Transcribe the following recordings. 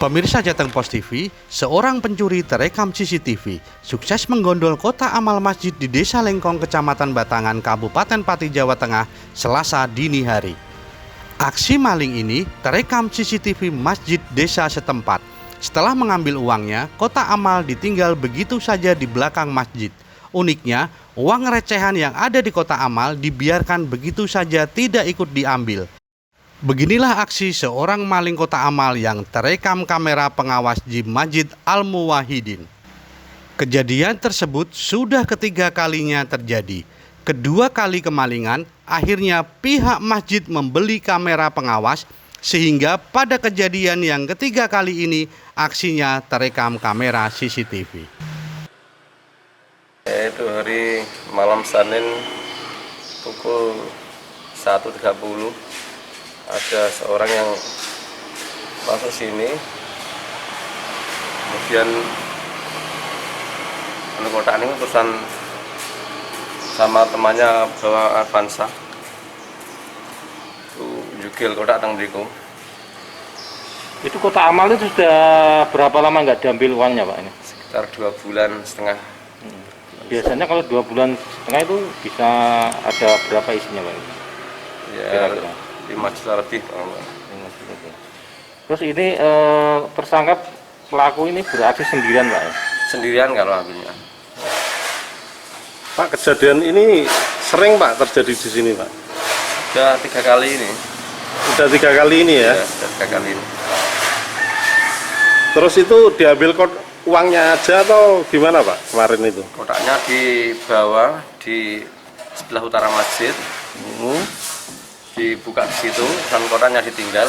Pemirsa Jateng Pos TV, seorang pencuri terekam CCTV sukses menggondol kotak amal masjid di Desa Lengkong, Kecamatan Batangan, Kabupaten Pati, Jawa Tengah, Selasa dini hari. Aksi maling ini terekam CCTV masjid desa setempat. Setelah mengambil uangnya, kotak amal ditinggal begitu saja di belakang masjid. Uniknya, uang recehan yang ada di kotak amal dibiarkan begitu saja tidak ikut diambil. Beginilah aksi seorang maling kotak amal yang terekam kamera pengawas di Masjid Al-Muwahhidin. Kejadian tersebut sudah ketiga kalinya terjadi. Kedua kali kemalingan, akhirnya pihak masjid membeli kamera pengawas, sehingga pada kejadian yang ketiga kali ini aksinya terekam kamera CCTV. Itu hari malam Senin pukul 1.30 ada seorang yang masuk sini, kemudian kotak ini utusan sama temannya bawa Avanza, itu jugil kotak teng mriku. Itu kotak amal itu sudah berapa lama nggak diambil uangnya, Pak? Ini Sekitar 2,5 bulan. Biasanya kalau 2,5 bulan itu bisa ada berapa isinya, Pak? Ya, 5 juta lebih. Terus ini tersangka pelaku ini beraksi sendirian, Pak? Sendirian kalau ambilnya. Pak, kejadian ini sering Pak terjadi di sini Pak? Sudah 3 kali ini. Udah 3 kali ini ya? Sudah 3 kali ini. Terus itu diambil uangnya aja atau gimana Pak kemarin itu? Kotaknya dibawa di sebelah utara masjid, dibuka di situ, dan kotaknya ditinggal.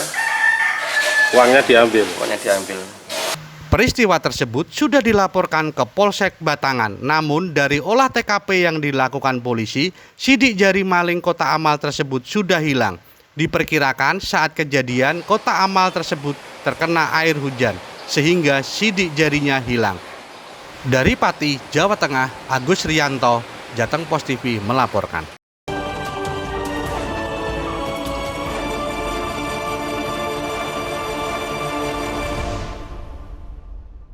Uangnya diambil? Uangnya diambil. Peristiwa tersebut sudah dilaporkan ke Polsek Batangan, namun dari olah TKP yang dilakukan polisi, sidik jari maling kotak amal tersebut sudah hilang. Diperkirakan saat kejadian kotak amal tersebut terkena air hujan, sehingga sidik jarinya hilang. Dari Pati, Jawa Tengah, Agus Rianto, Jateng Pos TV melaporkan.